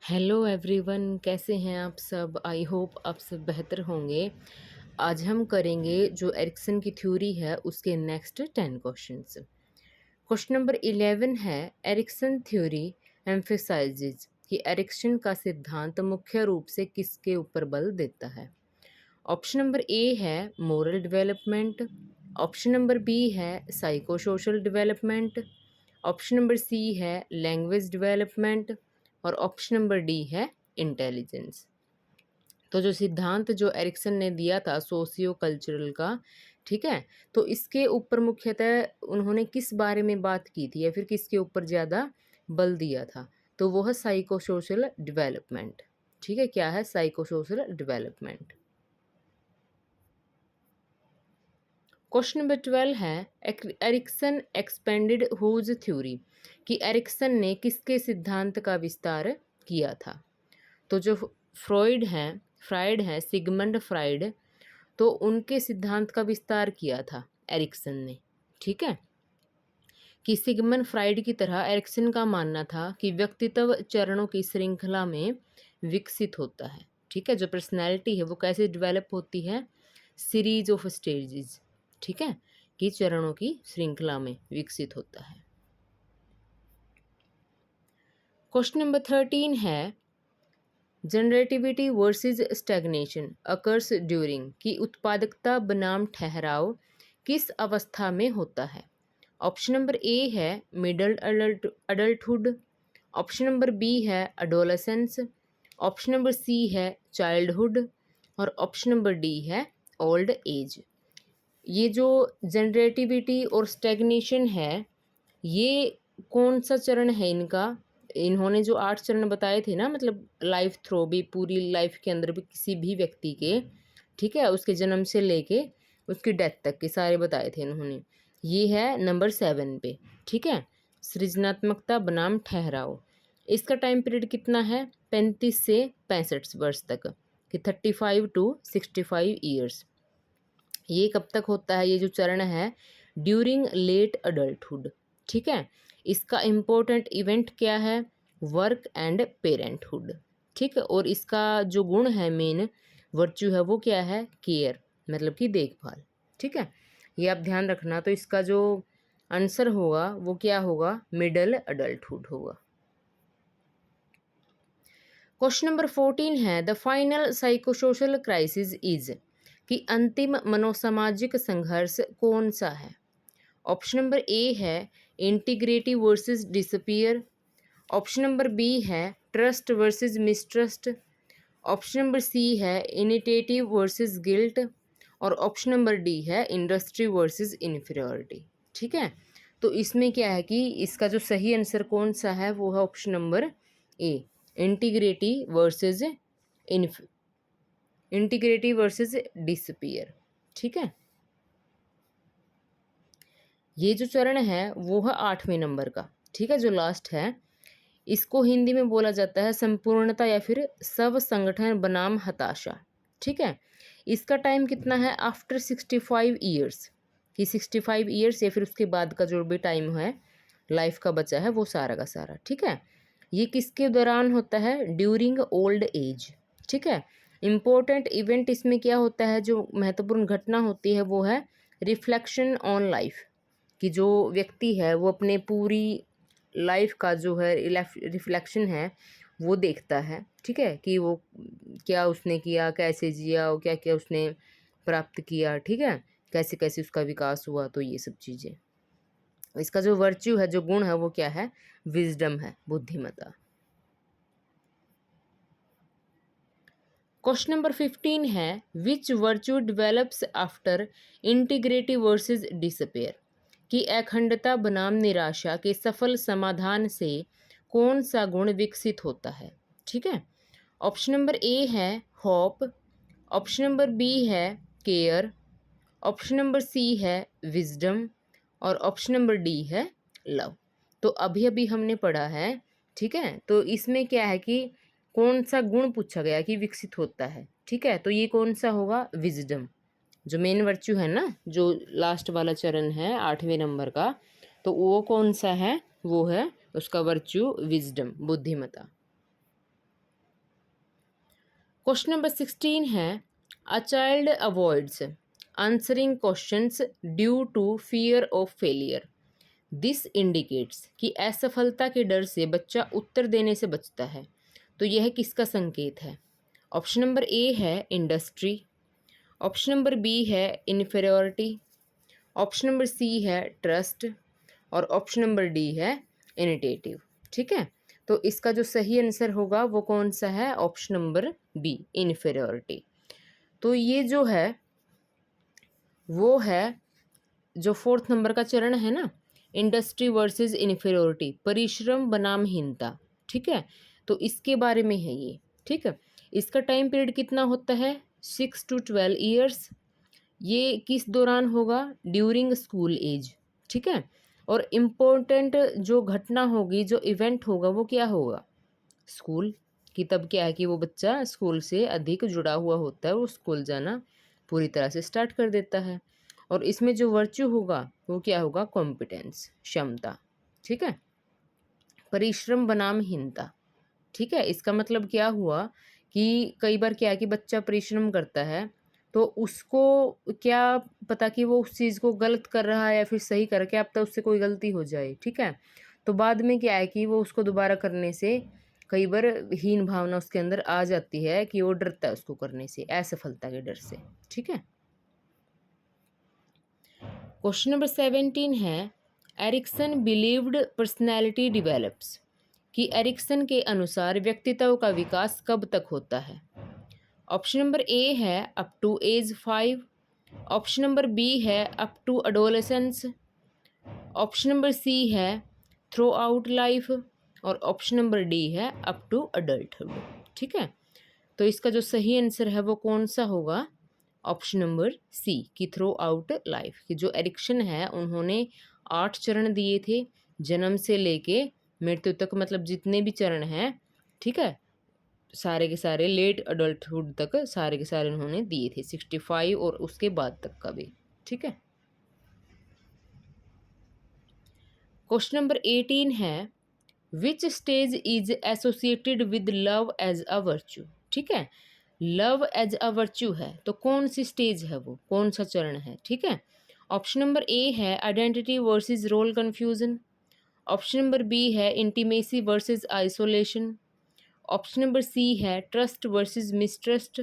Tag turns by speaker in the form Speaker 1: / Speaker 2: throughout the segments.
Speaker 1: Hello everyone, कैसे हैं आप सब। आई होप आप सब बेहतर होंगे। आज हम करेंगे जो एरिक्सन की थ्योरी है उसके नेक्स्ट 10 क्वेश्चंस। क्वेश्चन नंबर 11 है, एरिक्सन थ्योरी एम्फेसाइजेज कि एरिक्सन का सिद्धांत मुख्य रूप से किसके ऊपर बल देता है। ऑप्शन नंबर ए है moral development, option number B है psycho social development, option number C है लैंग्वेज डेवलपमेंट और ऑप्शन नंबर डी है इंटेलिजेंस। तो जो सिद्धांत जो एरिक्सन ने दिया था सोशियो कल्चरल का, ठीक है, तो इसके ऊपर मुख्यतः उन्होंने किस बारे में बात की थी या फिर किसके ऊपर ज़्यादा बल दिया था, तो वो है साइको सोशल डेवलपमेंट। ठीक है, क्या है psycho social development. Question number 12 है, एरिक्सन एक्सपेंडेड हुज थ्योरी कि एरिक्सन ने किसके सिद्धांत का विस्तार किया था। तो जो फ्राइड हैं सिगमंड फ्राइड, तो उनके सिद्धांत का विस्तार किया था एरिक्सन ने। ठीक है, कि सिगमंड फ्राइड की तरह एरिक्सन का मानना था कि व्यक्तित्व चरणों की श्रृंखला में विकसित होता है। ठीक है, जो पर्सनैलिटी है वो कैसे डेवलप होती है, सीरीज ऑफ स्टेजेस। ठीक है, कि चरणों की श्रृंखला में विकसित होता है। क्वेश्चन नंबर 13 है, generativity versus stagnation occurs during कि उत्पादकता बनाम ठहराव किस अवस्था में होता है। ऑप्शन नंबर ए है middle adulthood, option number B है अडोलेसेंस, ऑप्शन नंबर सी है चाइल्डहुड और ऑप्शन नंबर डी है ओल्ड एज। ये जो जनरेटिविटी और स्टैग्नेशन है, ये कौन सा चरण है इनका। इन्होंने जो 8 चरण बताए थे ना, मतलब लाइफ थ्रो भी, पूरी लाइफ के अंदर भी किसी भी व्यक्ति के, ठीक है, उसके जन्म से लेके उसकी डेथ तक के सारे बताए थे इन्होंने। ये है नंबर 7 पे। ठीक है, सृजनात्मकता बनाम ठहराव, इसका टाइम पीरियड कितना है, 35 से 65 वर्ष तक, कि 35 टू 65 ईयर्स। ये कब तक होता है, ये जो चरण है, ड्यूरिंग लेट अडल्टहुड। ठीक है, इसका इम्पोर्टेंट इवेंट क्या है, वर्क एंड पेरेंटहुड। ठीक है, और इसका जो गुण है, मेन वर्च्यू है, वो क्या है, केयर, मतलब कि देखभाल। ठीक है, ये आप ध्यान रखना। तो इसका जो आंसर होगा वो क्या होगा, मिडल अडल्टहुड होगा। क्वेश्चन नंबर 14 है, the final psychosocial crisis is कि अंतिम मनोसामाजिक संघर्ष कौन सा है। ऑप्शन नंबर ए है integrity versus despair, option number B है trust versus mistrust, option number C है इनिटेटिव वर्सेस गिल्ट और ऑप्शन नंबर डी है इंडस्ट्री वर्सेस इन्फीरियरिटी। ठीक है, तो इसमें क्या है कि इसका जो सही आंसर कौन सा है वो है ऑप्शन नंबर ए, integrative versus integrative versus disappear. ठीक है, ये जो चरण है वो है 8वें नंबर का। ठीक है, जो लास्ट है, इसको हिंदी में बोला जाता है संपूर्णता या फिर सब संगठन बनाम हताशा। ठीक है, इसका टाइम कितना है, आफ्टर 65 ईयर्स, कि 65 ईयर्स या फिर उसके बाद का जो भी टाइम है लाइफ का बचा है वो सारा का सारा। ठीक है, ये किसके दौरान होता है, ड्यूरिंग ओल्ड एज। ठीक है, इम्पोर्टेंट इवेंट इसमें क्या होता है, जो महत्वपूर्ण घटना होती है वो है रिफ्लेक्शन ऑन लाइफ, कि जो व्यक्ति है वो अपने पूरी लाइफ का जो है रिफ्लेक्शन है वो देखता है। ठीक है, कि वो क्या उसने किया, कैसे जिया और क्या क्या उसने प्राप्त किया। ठीक है, कैसे कैसे उसका विकास हुआ, तो ये सब चीज़ें। इसका जो वर्च्यू है, जो गुण है, वो क्या है, विजडम है, बुद्धिमत्ता। क्वेश्चन नंबर 15 है, which virtue develops after integrity versus despair कि अखंडता बनाम निराशा के सफल समाधान से कौन सा गुण विकसित होता है। ठीक है, ऑप्शन नंबर ए है होप, ऑप्शन नंबर बी है केयर, ऑप्शन नंबर सी है विजडम और ऑप्शन नंबर डी है लव। तो अभी अभी हमने पढ़ा है। ठीक है, तो इसमें क्या है कि कौन सा गुण पूछा गया कि विकसित होता है। ठीक है, तो ये कौन सा होगा, विजडम, जो मेन वर्च्यू है ना, जो लास्ट वाला चरण है 8वें नंबर का, तो वो कौन सा है, वो है उसका वर्च्यू विजडम, बुद्धिमत्ता। क्वेश्चन नंबर 16 है, a child avoids answering questions due to fear of failure. This indicates कि असफलता के डर से बच्चा उत्तर देने से बचता है। तो यह किसका संकेत है? ऑप्शन नंबर ए है इंडस्ट्री, ऑप्शन नंबर बी है इन्फीरियोरिटी, ऑप्शन नंबर सी है ट्रस्ट और ऑप्शन नंबर डी है इनिटेटिव। ठीक है, तो इसका जो सही आंसर होगा वो कौन सा है? Option number B inferiority. तो ये जो है वो है जो फोर्थ नंबर का चरण है ना, इंडस्ट्री वर्सेस इन्फीरियोरिटी, परिश्रम बनाम हीनता। ठीक है, तो इसके बारे में है ये। ठीक है, इसका टाइम पीरियड कितना होता है? 6 to 12 ईयर्स। ये किस दौरान होगा? During school age. ठीक है, और इम्पोर्टेंट जो घटना होगी, जो इवेंट होगा वो क्या होगा? स्कूल की। तब क्या है कि वो बच्चा स्कूल से अधिक जुड़ा हुआ होता है, वो स्कूल जाना पूरी तरह से स्टार्ट कर देता है। और इसमें जो वर्च्यू होगा वो क्या होगा? कॉम्पिटेंस, क्षमता। ठीक है, परिश्रम बनाम हीनता। ठीक है, इसका मतलब क्या हुआ कि कई बार क्या है कि बच्चा परिश्रम करता है तो उसको क्या पता कि वो उस चीज़ को गलत कर रहा है या फिर सही कर, क्या पता उससे कोई गलती हो जाए। ठीक है, तो बाद में क्या है कि वो उसको दोबारा करने से कई बार हीन भावना उसके अंदर आ जाती है कि वो डरता है उसको करने से, असफलता के डर से। ठीक है, क्वेश्चन नंबर 17 है, एरिक्सन बिलीव्ड पर्सनैलिटी डिवेलप्स, कि एरिक्सन के अनुसार व्यक्तित्व का विकास कब तक होता है? ऑप्शन नंबर ए है up to age 5, option number B है up to adolescence, option number C है थ्रू आउट लाइफ और ऑप्शन नंबर डी है अप टू अडल्टहुड। ठीक है, तो इसका जो सही आंसर है वो कौन सा होगा? ऑप्शन नंबर सी की थ्रू आउट लाइफ। की जो एरिक्सन है उन्होंने 8 चरण दिए थे जन्म से लेके मृत्यु तक, मतलब जितने भी चरण हैं। ठीक है, सारे के सारे लेट अडल्टहुड तक सारे के सारे उन्होंने दिए थे, 65 और उसके बाद तक का भी। ठीक है, क्वेश्चन नंबर 18 है, which stage is associated with love as a virtue. ठीक है, लव एज अ वर्च्यू है तो कौन सी स्टेज है वो, कौन सा चरण है? ठीक है, ऑप्शन नंबर ए है identity versus role confusion, option number B है intimacy versus isolation, option number C है ट्रस्ट वर्सेस मिसट्रस्ट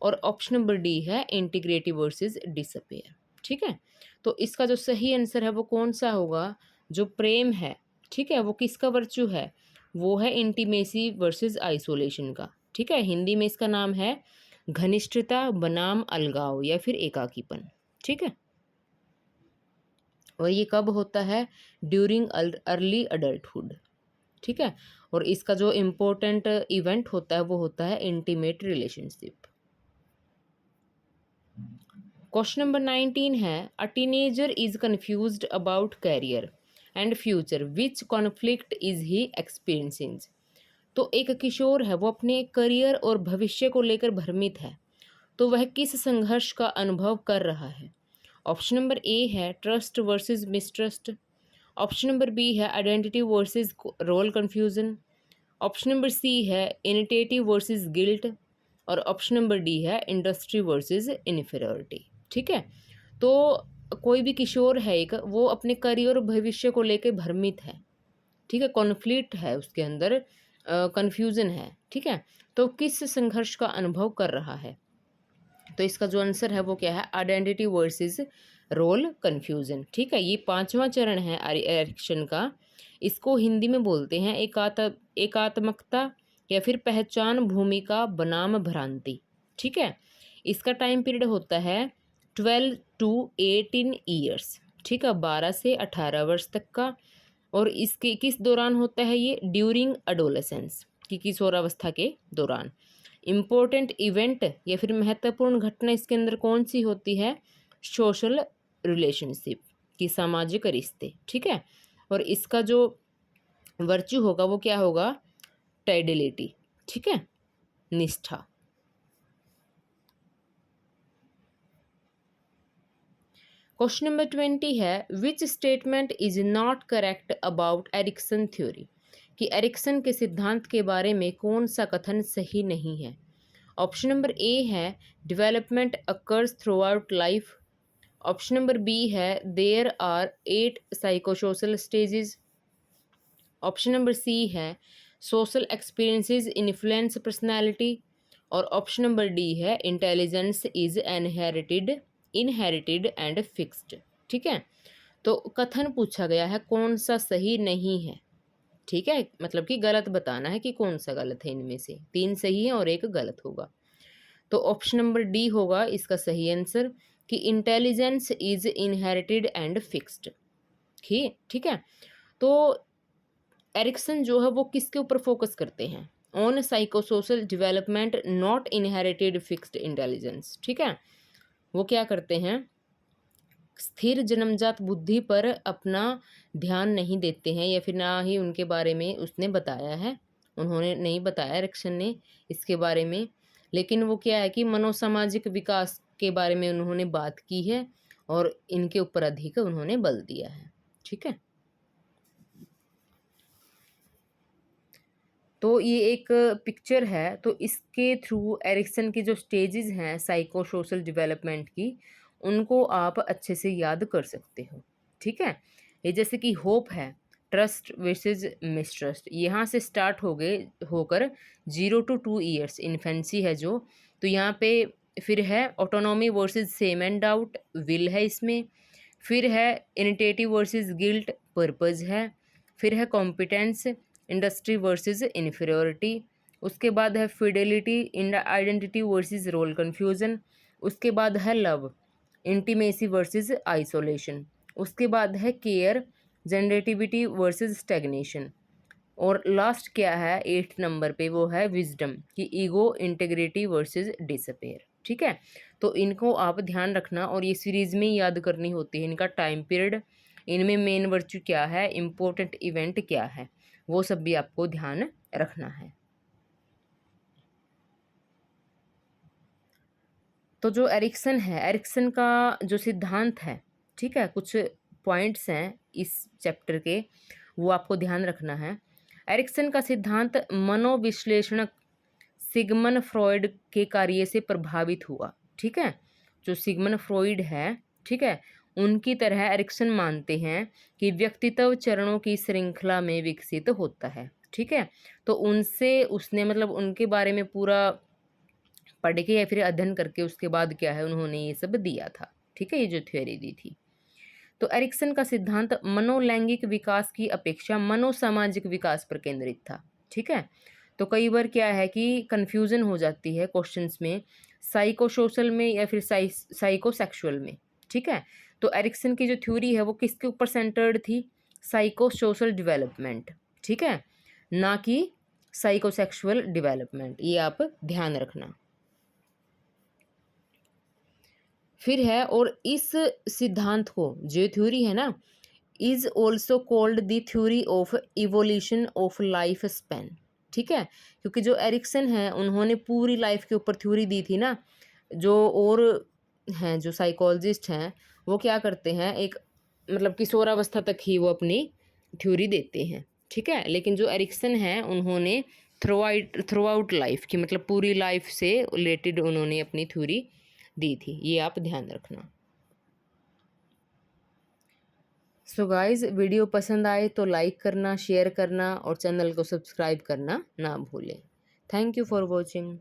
Speaker 1: और ऑप्शन नंबर डी है इंटीग्रेटिव वर्सेस डिसअपेयर। ठीक है, तो इसका जो सही आंसर है वो कौन सा होगा? जो प्रेम है, ठीक है, वो किसका वर्च्यू है? वो है इंटीमेसी वर्सेस आइसोलेशन का। ठीक है, हिंदी में इसका नाम है घनिष्ठता बनाम अलगाव या फिर एकाकीपन। ठीक है, और ये कब होता है? During early adulthood. ठीक है, और इसका जो इम्पोर्टेंट इवेंट होता है वो होता है इंटीमेट रिलेशनशिप। क्वेश्चन नंबर 19 है, a teenager is confused about career and future, which conflict is he experiencing. तो एक किशोर है वो अपने करियर और भविष्य को लेकर भ्रमित है, तो वह किस संघर्ष का अनुभव कर रहा है? ऑप्शन नंबर ए है trust versus mistrust, option number B है identity versus role confusion, option number C है इनिटेटिव वर्सेस गिल्ट और ऑप्शन नंबर डी है इंडस्ट्री वर्सेस इन्फीरियोरिटी। ठीक है, तो कोई भी किशोर है एक, वो अपने करियर और भविष्य को लेकर भ्रमित है। ठीक है, कॉन्फ्लिक्ट है उसके अंदर, कन्फ्यूजन है। ठीक है, तो किस संघर्ष का अनुभव कर रहा है? तो इसका जो आंसर है वो क्या है? Identity versus role confusion. ठीक है, ये 5वां चरण है एरिक्सन का। इसको हिंदी में बोलते हैं एकात्मकता या फिर पहचान भूमिका बनाम भ्रांति। ठीक है, इसका टाइम पीरियड होता है 12 to 18 ईयर्स। ठीक है, 12 से 18 वर्ष तक का। और इसके किस दौरान होता है ये? ड्यूरिंग अडोलेसेंस, की किशोरावस्था के दौरान। इम्पोर्टेंट इवेंट या फिर महत्वपूर्ण घटना इसके अंदर कौन सी होती है? सोशल रिलेशनशिप, की सामाजिक रिश्ते। ठीक है, और इसका जो वर्च्यू होगा वो क्या होगा? टाइडिलिटी। ठीक है, निष्ठा। क्वेश्चन नंबर 20 है, which statement is not correct about Ericsson theory, कि एरिक्सन के सिद्धांत के बारे में कौन सा कथन सही नहीं है? ऑप्शन नंबर ए है development occurs throughout life. Option number B है there are 8 psychosocial stages. Option number C है सोशल एक्सपीरियंसेस इन्फ्लुएंस पर्सनैलिटी। और ऑप्शन नंबर डी है intelligence is inherited and fixed. ठीक है, तो कथन पूछा गया है कौन सा सही नहीं है। ठीक है, मतलब कि गलत बताना है कि कौन सा गलत है, इनमें से 3 सही है और 1 गलत होगा। तो ऑप्शन नंबर डी होगा इसका सही आंसर कि intelligence is inherited and fixed. ठीक है, तो एरिक्सन जो है वो किसके ऊपर फोकस करते हैं? On psychosocial development not inherited fixed intelligence. ठीक है, वो क्या करते हैं, स्थिर जन्मजात बुद्धि पर अपना ध्यान नहीं देते हैं, या फिर ना ही उनके बारे में उसने बताया है, उन्होंने नहीं बताया एरिक्सन ने इसके बारे में। लेकिन वो क्या है कि मनोसामाजिक विकास के बारे में उन्होंने बात की है और इनके ऊपर अधिक उन्होंने बल दिया है। ठीक है, तो ये एक पिक्चर है, तो इसके थ्रू एरिक्सन की जो स्टेजेस हैं साइको सोशल डेवलपमेंट की, उनको आप अच्छे से याद कर सकते हो। ठीक है, ये जैसे कि होप है, ट्रस्ट वर्सेस मिसट्रस्ट, यहाँ से स्टार्ट हो गए होकर 0 to 2 ईयर्स इन्फेंसी है जो, तो यहाँ पे फिर है autonomy versus same and doubt, will है इसमें, फिर है इनिटेटिव वर्सेस गिल्ट, पर्पज़ है, फिर है कॉम्पिटेंस, इंडस्ट्री वर्सेस इन्फीरियोरिटी, उसके बाद है फिडेलिटी, इन आइडेंटिटी वर्सेस रोल कन्फ्यूज़न, उसके बाद है लव, इंटीमेसी वर्सेस आइसोलेशन, उसके बाद है केयर, जनरेटिविटी वर्सेस स्टेगनेशन, और लास्ट क्या है 8 नंबर पे, वो है विजडम कि ईगो इंटेग्रिटी वर्सेस डिसअपेयर। ठीक है, तो इनको आप ध्यान रखना और ये सीरीज़ में याद करनी होती है। इनका टाइम पीरियड, इनमें मेन वर्च्यू क्या है, इम्पोर्टेंट इवेंट क्या है, वो सब भी आपको ध्यान रखना है। तो जो एरिक्सन है, एरिक्सन का जो सिद्धांत है, ठीक है, कुछ पॉइंट्स हैं इस चैप्टर के, वो आपको ध्यान रखना है। एरिक्सन का सिद्धांत मनोविश्लेषणक सिगमन फ्रॉइड के कार्य से प्रभावित हुआ। ठीक है, जो सिगमन फ्रॉइड है, ठीक है, उनकी तरह एरिक्सन मानते हैं कि व्यक्तित्व चरणों की श्रृंखला में विकसित होता है। ठीक है, तो उनसे उसने मतलब उनके बारे में पूरा पढ़ के या फिर अध्ययन करके उसके बाद क्या है उन्होंने ये सब दिया था। ठीक है, ये जो थ्योरी दी थी। तो एरिक्सन का सिद्धांत मनोलैंगिक विकास की अपेक्षा मनोसामाजिक विकास पर केंद्रित था। ठीक है, तो कई बार क्या है कि कन्फ्यूजन हो जाती है क्वेश्चंस में, साइको सोशल में या फिर साइको सेक्सुअल में। ठीक है, तो एरिक्सन की जो थ्योरी है वो किसके ऊपर सेंटर्ड थी, साइको सोशल डेवलपमेंट। ठीक है, ना कि साइको सेक्सुअल डेवलपमेंट, ये आप ध्यान रखना। फिर है, और इस सिद्धांत को, जो थ्योरी है ना, is also called the theory of evolution of life span. ठीक है, क्योंकि जो एरिक्सन है उन्होंने पूरी लाइफ के ऊपर थ्योरी दी थी ना, जो और हैं जो साइकोलॉजिस्ट हैं वो क्या करते हैं, एक मतलब किशोरावस्था तक ही वो अपनी थ्योरी देते हैं। ठीक है, लेकिन जो एरिक्सन है उन्होंने थ्रू आउट लाइफ की, मतलब पूरी लाइफ से रिलेटेड उन्होंने अपनी थ्योरी दी थी, ये आप ध्यान रखना। सो गाइज़, वीडियो पसंद आए तो लाइक करना, शेयर करना और चैनल को सब्सक्राइब करना ना भूलें। Thank you for watching.